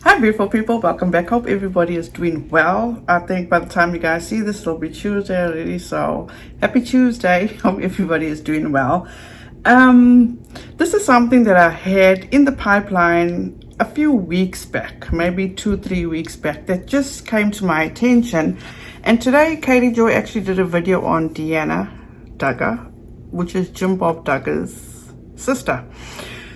Hi beautiful people, welcome back. Hope everybody is doing well. I think by the time you guys see this, it'll be Tuesday already, so happy Tuesday. Hope everybody is doing well. This is something that I had in the pipeline a few weeks back, maybe 2-3 weeks back, that just came to my attention. And today Katie Joy actually did a video on Deanna Duggar, which is Jim Bob Duggar's sister.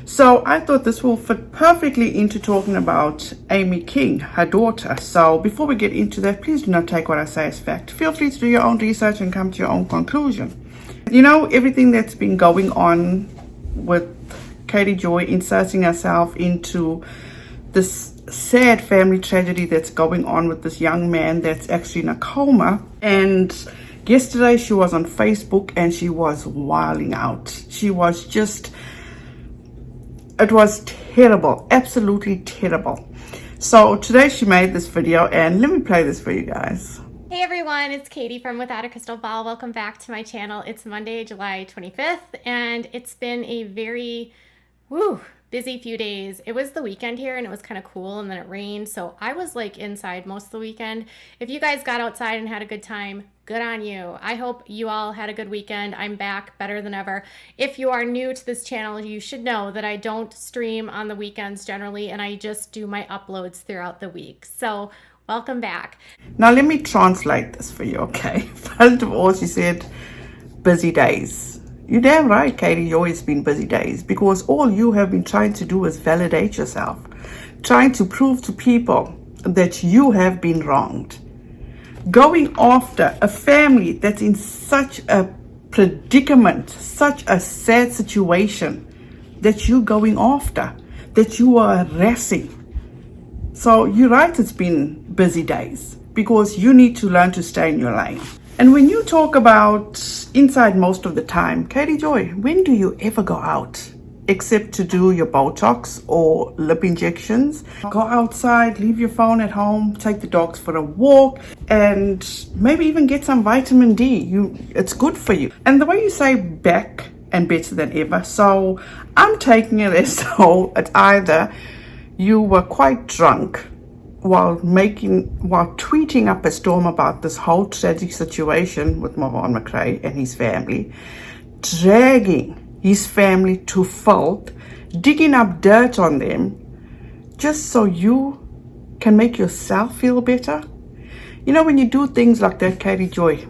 So I thought this will fit perfectly into talking about Amy King, her daughter. So before we get into that, please do not take what I say as fact. Feel free to do your own research and come to your own conclusion. You know, everything that's been going on with Katie Joy inserting herself into this sad family tragedy that's going on with this young man that's actually in a coma. And yesterday she was on Facebook and she was wilding out. She was just... It was terrible, absolutely terrible. So today she made this video and let me play this for you guys. Hey everyone, it's Katie from Without a Crystal Ball. Welcome back to my channel. It's Monday, July 25th, and it's been a very busy few days. It was the weekend here and it was kind of cool and then it rained, so I was like inside most of the weekend. If you guys got outside and had a good time, good on you. I hope you all had a good weekend. I'm back better than ever. If you are new to this channel, you should know that I don't stream on the weekends generally, and I just do my uploads throughout the week. So welcome back. Now let me translate this for you, okay? First of all, she said busy days. You're damn right, Katie Joy, it's been busy days, because all you have been trying to do is validate yourself, trying to prove to people that you have been wronged. Going after a family that's in such a predicament, such a sad situation that you're going after, that you are harassing. So you're right, it's been busy days because you need to learn to stay in your lane. And when you talk about inside most of the time, Katie Joy, when do you ever go out? Except to do your Botox or lip injections. Go outside, leave your phone at home, take the dogs for a walk, and maybe even get some vitamin D. It's good for you. And the way you say back and better than ever, so I'm taking it as though it's either you were quite drunk while tweeting up a storm about this whole tragic situation with Marwan McRae and his family, dragging his family to fault, digging up dirt on them just so you can make yourself feel better. You know, when you do things like that, Katie Joy,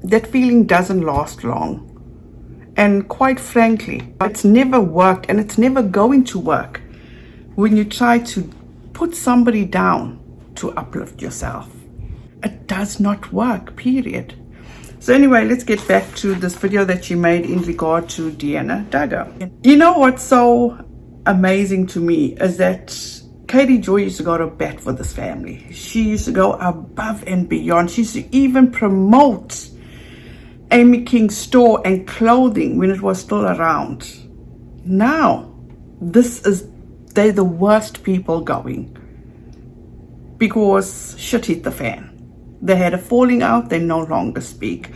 that feeling doesn't last long. And quite frankly, it's never worked and it's never going to work when you try to put somebody down to uplift yourself. It does not work, period. So anyway, let's get back to this video that she made in regard to Deanna Duggar. You know what's so amazing to me is that Katie Joy used to go to bat for this family. She used to go above and beyond. She used to even promote Amy King's store and clothing when it was still around. Now, they're the worst people going because shit hit the fan. They had a falling out, they no longer speak.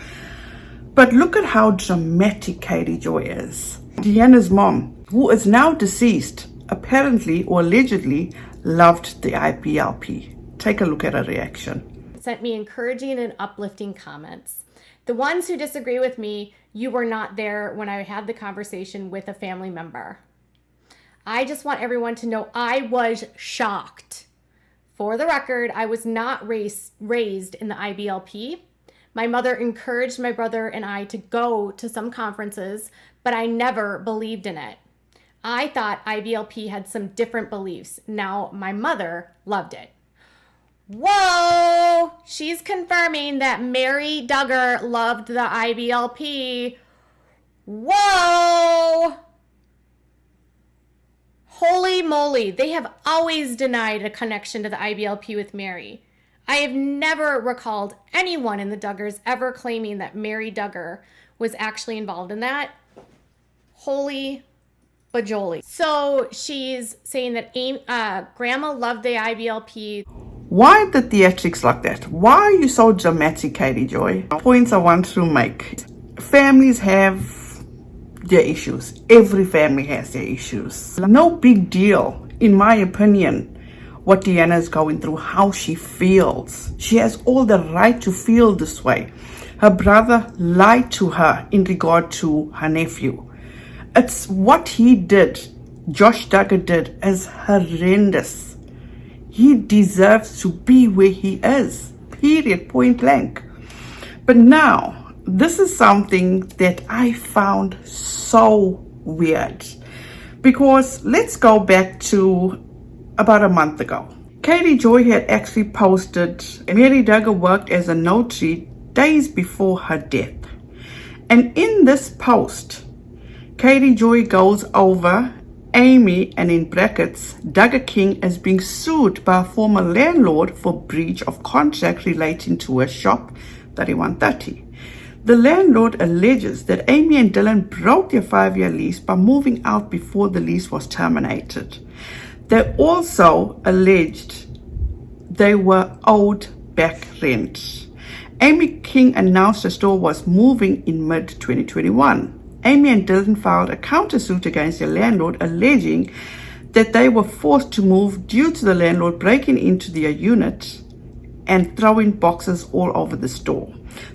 But look at how dramatic Katie Joy is. Deanna's mom, who is now deceased, apparently or allegedly loved the IBLP. Take a look at her reaction. Sent me encouraging and uplifting comments. The ones who disagree with me, you were not there when I had the conversation with a family member. I just want everyone to know I was shocked. For the record, I was not raised in the IBLP. My mother encouraged my brother and I to go to some conferences, but I never believed in it. I thought IBLP had some different beliefs. Now, my mother loved it. Whoa! She's confirming that Mary Duggar loved the IBLP. Whoa! Holy moly, they have always denied a connection to the IBLP with Mary. I have never recalled anyone in the Duggars ever claiming that Mary Duggar was actually involved in that. Holy bajoli. So she's saying that Grandma loved the IBLP. Why the theatrics like that? Why are you so dramatic, Katie Joy? Points I want to make. Families have their issues. Every family has their issues. No big deal, in my opinion, what Deanna is going through, how she feels. She has all the right to feel this way. Her brother lied to her in regard to her nephew. It's what he did, Josh Duggar did, is horrendous. He deserves to be where he is, period, point blank. But now, this is something that I found so weird. Because let's go back to about a month ago. Katie Joy had actually posted Mary Duggar worked as a notary days before her death. And in this post, Katie Joy goes over Amy, and in brackets, Duggar King is being sued by a former landlord for breach of contract relating to a shop 3130. The landlord alleges that Amy and Dylan broke their 5-year lease by moving out before the lease was terminated. They also alleged they were owed back rent. Amy King announced the store was moving in mid-2021. Amy and Dylan filed a countersuit against their landlord, alleging that they were forced to move due to the landlord breaking into their unit and throwing boxes all over the store.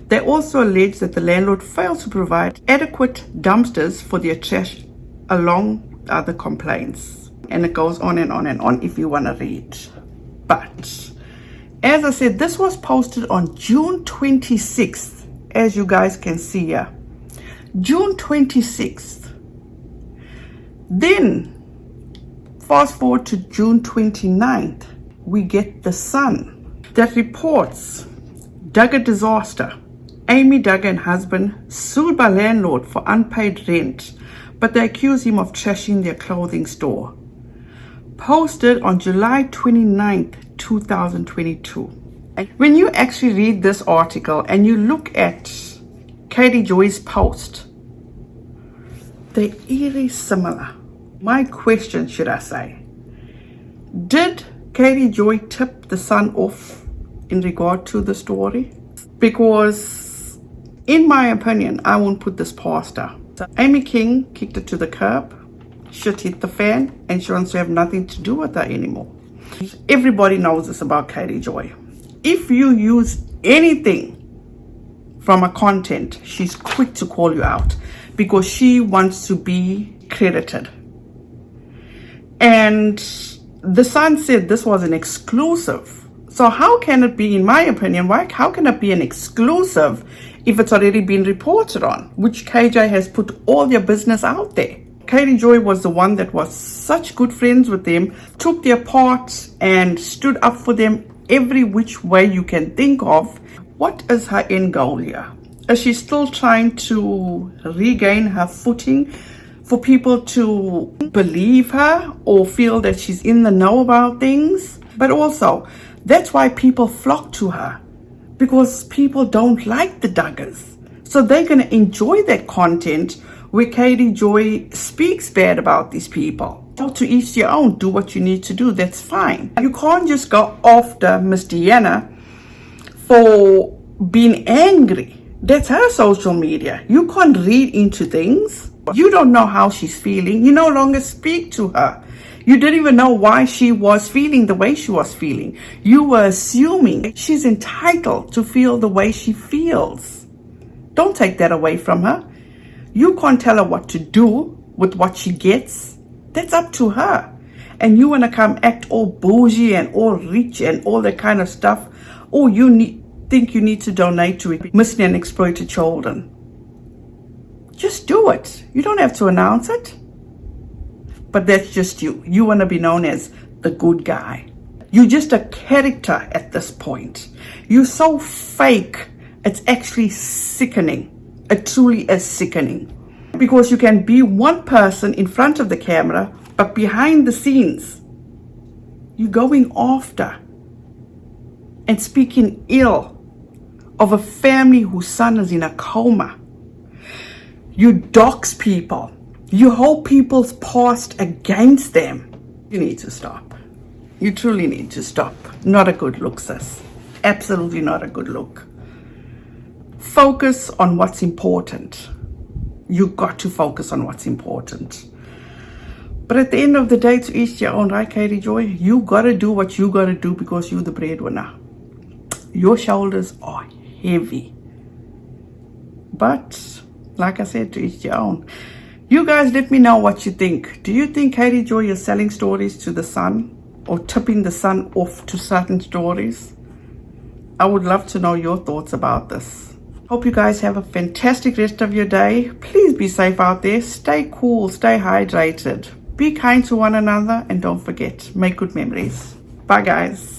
They also allege that the landlord failed to provide adequate dumpsters for their trash, along with other complaints. And it goes on and on and on if you want to read. But, as I said, this was posted on June 26th, as you guys can see here. June 26th. Then, fast forward to June 29th, we get the Sun that reports Duggar disaster. Amy Duggar and husband sued by landlord for unpaid rent, but they accuse him of trashing their clothing store. Posted on July 29th, 2022. When you actually read this article and you look at Katie Joy's post, they're eerily similar. My question, should I say, did Katie Joy tip the Sun off in regard to the story? Because in my opinion, I won't put this past her. So Amy King kicked it to the curb, shit hit the fan, and she wants to have nothing to do with her anymore. Everybody knows this about Katie Joy. If you use anything from her content, she's quick to call you out because she wants to be credited. And the Sun said this was an exclusive. So how can it be, in my opinion, how can it be an exclusive if it's already been reported on, which KJ has put all their business out there? Katie Joy was the one that was such good friends with them, took their part and stood up for them every which way you can think of. What is her end goal here? Is she still trying to regain her footing for people to believe her or feel that she's in the know about things? But also, that's why people flock to her, because people don't like the Duggars. So they're going to enjoy that content where Katie Joy speaks bad about these people. To each their own, do what you need to do, that's fine. You can't just go after Miss Deanna for being angry. That's her social media. You can't read into things. You don't know how she's feeling. You no longer speak to her. You didn't even know why she was feeling the way she was feeling. You were assuming she's entitled to feel the way she feels. Don't take that away from her. You can't tell her what to do with what she gets. That's up to her. And you want to come act all bougie and all rich and all that kind of stuff. Or think you need to donate to missing and exploited children. Just do it. You don't have to announce it. But that's just you. You want to be known as the good guy. You're just a character at this point. You're so fake, it's actually sickening. It truly is sickening. Because you can be one person in front of the camera, but behind the scenes, you're going after and speaking ill of a family whose son is in a coma. You dox people. You hold people's past against them. You need to stop. You truly need to stop. Not a good look, sis. Absolutely not a good look. Focus on what's important. You got to focus on what's important. But at the end of the day, to each your own, right, Katie Joy? You gotta do what you gotta do because you're the breadwinner. Your shoulders are heavy. But, like I said, to each your own. You guys let me know what you think. Do you think Katie Joy is selling stories to the sun or tipping the sun off to certain stories? I would love to know your thoughts about this. Hope you guys have a fantastic rest of your day. Please be safe out there. Stay cool, stay hydrated. Be kind to one another and don't forget, make good memories. Bye guys.